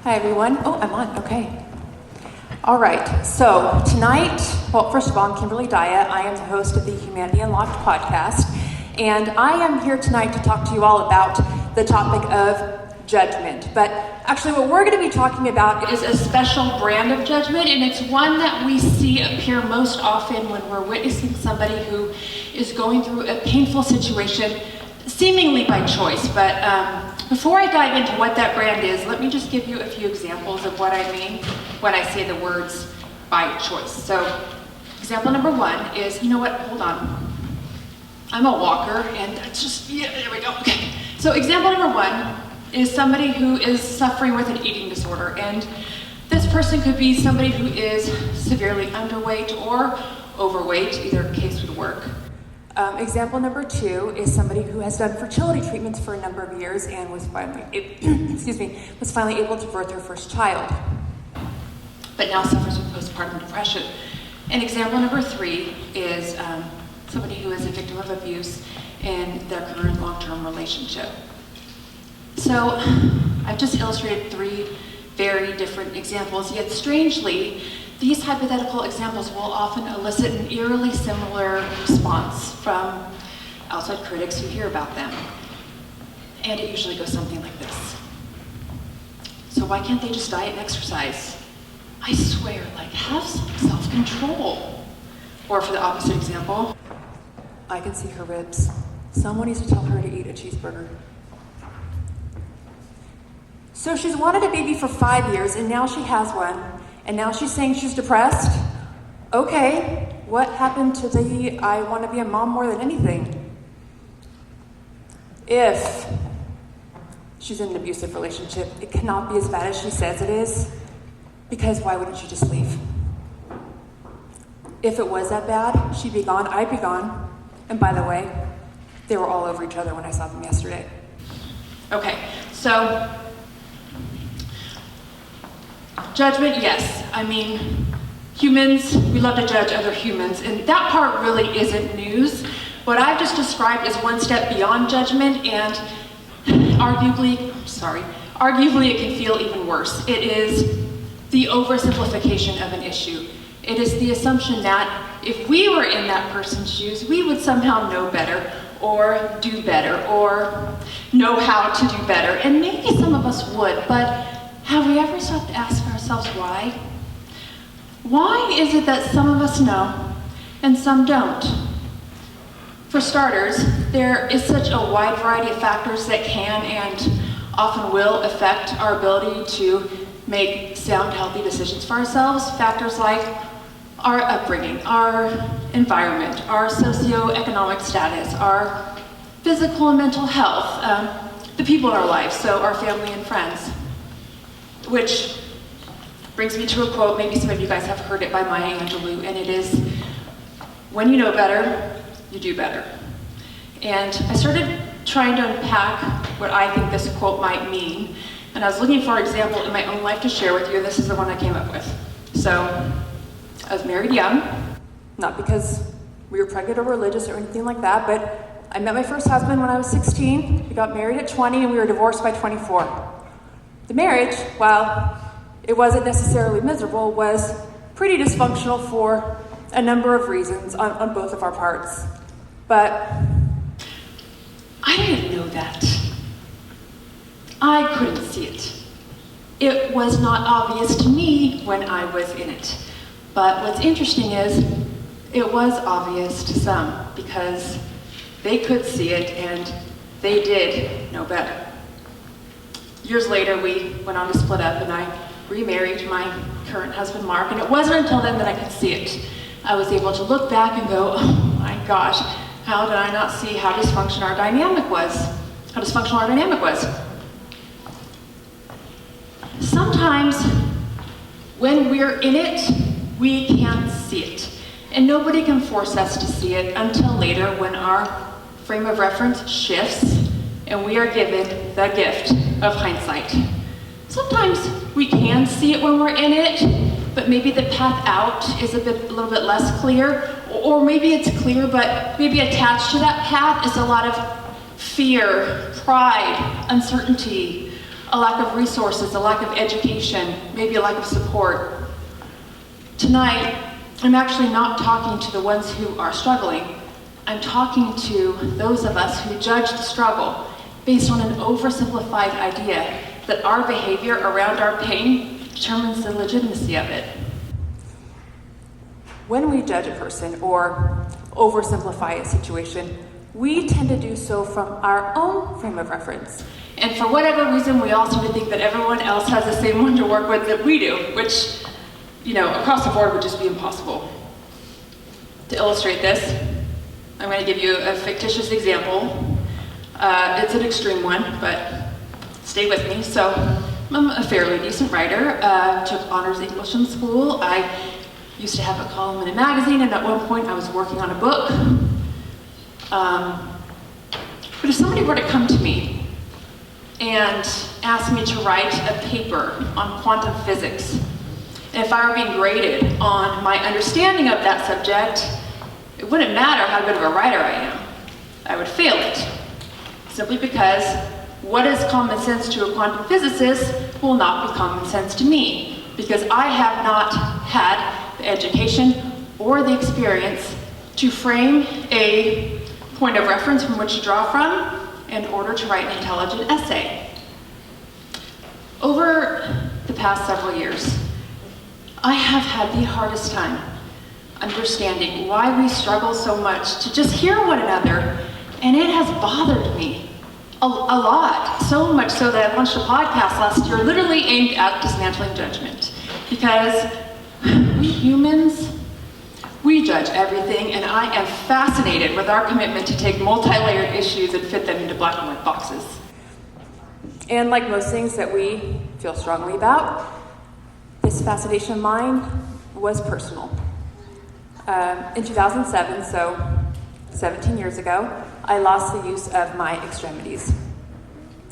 Hi everyone. Oh, I'm on, okay. All right, so tonight, well, first of all, I'm Kimberly Daya. I am the host of the Humanity Unlocked podcast, and I am here tonight to talk to you all about the topic of judgment. But actually what we're going to be talking about is a special brand of judgment, and it's one that we see appear most often when we're witnessing somebody who is going through a painful situation, seemingly by choice. But before I dive into what that brand is, let me just give you a few examples of what I mean when I say the words by choice. So, example number one is, you know what, hold on. I'm a walker, and that's just, yeah, there we go, okay. So example number one is somebody who is suffering with an eating disorder, and this person could be somebody who is severely underweight or overweight, either case would work. Example number two is somebody who has done fertility treatments for a number of years and was finally, was finally able to birth her first child, but now suffers with postpartum depression. And example number three is somebody who is a victim of abuse in their current long-term relationship. So I've just illustrated three very different examples, yet strangely, these hypothetical examples will often elicit an eerily similar response from outside critics who hear about them. And it usually goes something like this. So why can't they just diet and exercise? I swear, like, have some self-control. Or for the opposite example, I can see her ribs. Someone needs to tell her to eat a cheeseburger. So she's wanted a baby for 5 years, and now she has one. And now she's saying she's depressed? Okay, what happened to the I want to be a mom more than anything? If she's in an abusive relationship, it cannot be as bad as she says it is, because why wouldn't she just leave? If it was that bad, she'd be gone, I'd be gone. And by the way, they were all over each other when I saw them yesterday. Okay, so judgment, yes. I mean, humans, we love to judge other humans, and that part really isn't news. What I've just described is one step beyond judgment, and arguably it can feel even worse. It is the oversimplification of an issue. It is the assumption that if we were in that person's shoes, we would somehow know better, or do better, or know how to do better. And maybe some of us would, but have we ever stopped to ask ourselves why? Why is it that some of us know and some don't? For starters, there is such a wide variety of factors that can and often will affect our ability to make sound, healthy decisions for ourselves. Factors like our upbringing, our environment, our socioeconomic status, our physical and mental health, the people in our lives, so our family and friends. Which brings me to a quote, maybe some of you guys have heard it by Maya Angelou, and it is, when you know better, you do better. And I started trying to unpack what I think this quote might mean, and I was looking for an example in my own life to share with you, and this is the one I came up with. So, I was married young, not because we were pregnant or religious or anything like that, but I met my first husband when I was 16, we got married at 20, and we were divorced by 24. The marriage, while it wasn't necessarily miserable, was pretty dysfunctional for a number of reasons on both of our parts. But I didn't know that. I couldn't see it. It was not obvious to me when I was in it. But what's interesting is it was obvious to some because they could see it and they did know better. Years later, we went on to split up, and I remarried my current husband, Mark, and it wasn't until then that I could see it. I was able to look back and go, oh my gosh, how did I not see how dysfunctional our dynamic was? Sometimes, when we're in it, we can't see it. And nobody can force us to see it until later when our frame of reference shifts and we are given the gift of hindsight. Sometimes we can see it when we're in it, but maybe the path out is a little bit less clear, or maybe it's clear, but maybe attached to that path is a lot of fear, pride, uncertainty, a lack of resources, a lack of education, maybe a lack of support. Tonight, I'm actually not talking to the ones who are struggling. I'm talking to those of us who judge the struggle based on an oversimplified idea that our behavior around our pain determines the legitimacy of it. When we judge a person or oversimplify a situation, we tend to do so from our own frame of reference. And for whatever reason, we also think that everyone else has the same one to work with that we do, which, across the board would just be impossible. To illustrate this, I'm going to give you a fictitious example. It's an extreme one, but stay with me. So, I'm a fairly decent writer, took honors English in school. I used to have a column in a magazine, and at one point I was working on a book. But if somebody were to come to me and ask me to write a paper on quantum physics, and if I were being graded on my understanding of that subject, it wouldn't matter how good of a writer I am. I would fail it, simply because what is common sense to a quantum physicist will not be common sense to me, because I have not had the education or the experience to frame a point of reference from which to draw from in order to write an intelligent essay. Over the past several years, I have had the hardest time understanding why we struggle so much to just hear one another, and it has bothered me a lot, so much so that I launched a podcast last year literally aimed at dismantling judgment, because we humans, we judge everything, and I am fascinated with our commitment to take multi-layered issues and fit them into black and white boxes. And like most things that we feel strongly about, this fascination of mine was personal. In 2007, so 17 years ago, I lost the use of my extremities.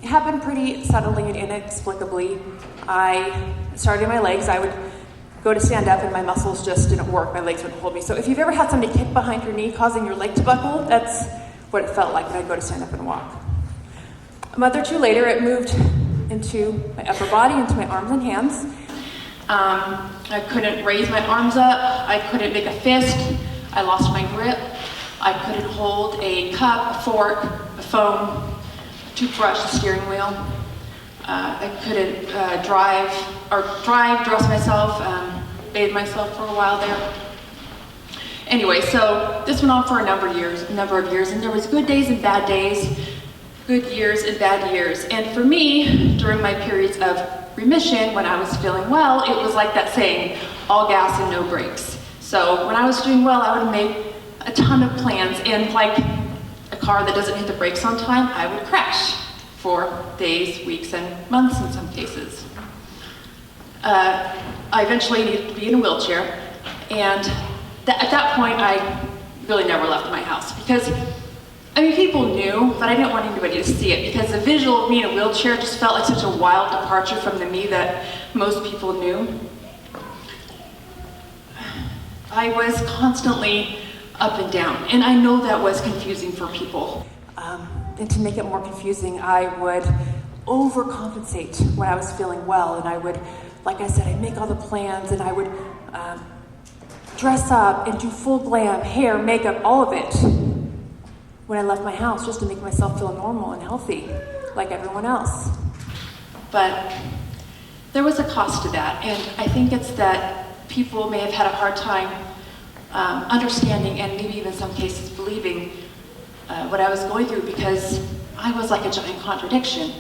It happened pretty suddenly and inexplicably. I started in my legs. I would go to stand up and my muscles just didn't work. My legs wouldn't hold me. So if you've ever had somebody kick behind your knee causing your leg to buckle, that's what it felt like when I'd go to stand up and walk. A month or two later, it moved into my upper body, into my arms and hands. I couldn't raise my arms up. I couldn't make a fist. I lost my grip. I couldn't hold a cup, a fork, a phone, a toothbrush, a steering wheel. I couldn't dress myself, bathe myself for a while there. Anyway, so this went on for a number of years, and there was good days and bad days, good years and bad years. And for me, during my periods of remission, when I was feeling well, it was like that saying, all gas and no brakes. So when I was doing well, I would make a ton of plans, and like a car that doesn't hit the brakes on time, I would crash for days, weeks, and months in some cases. I eventually needed to be in a wheelchair, and at that point, I really never left my house, because people knew, but I didn't want anybody to see it, because the visual of me in a wheelchair just felt like such a wild departure from the me that most people knew. I was constantly up and down, and I know that was confusing for people. And to make it more confusing, I would overcompensate when I was feeling well, and I would, like I said, I'd make all the plans, and I would dress up and do full glam, hair, makeup, all of it, when I left my house, just to make myself feel normal and healthy, like everyone else. But there was a cost to that, and I think it's that people may have had a hard time understanding, and maybe even in some cases believing what I was going through, because I was like a giant contradiction.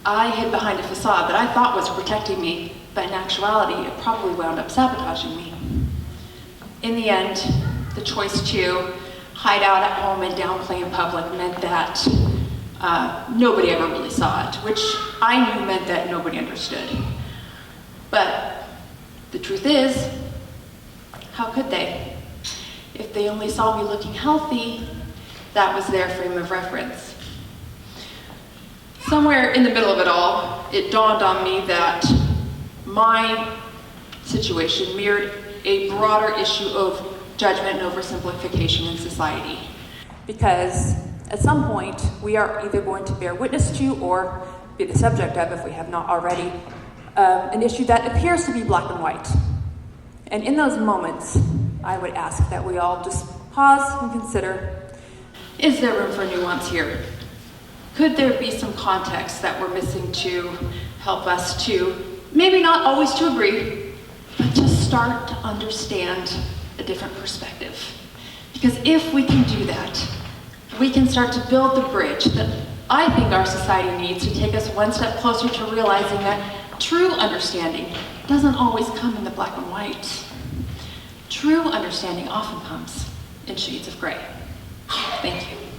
I hid behind a facade that I thought was protecting me, but in actuality, it probably wound up sabotaging me. In the end, the choice to hide out at home and downplay in public meant that nobody ever really saw it, which I knew meant that nobody understood. But the truth is, how could they? If they only saw me looking healthy, that was their frame of reference. Somewhere in the middle of it all, it dawned on me that my situation mirrored a broader issue of judgment and oversimplification in society. Because at some point, we are either going to bear witness to or be the subject of, if we have not already, an issue that appears to be black and white. And in those moments, I would ask that we all just pause and consider, is there room for nuance here? Could there be some context that we're missing to help us to, maybe not always to agree, but just start to understand a different perspective? Because if we can do that, we can start to build the bridge that I think our society needs to take us one step closer to realizing that true understanding doesn't always come in the black and white. True understanding often comes in shades of gray. Thank you.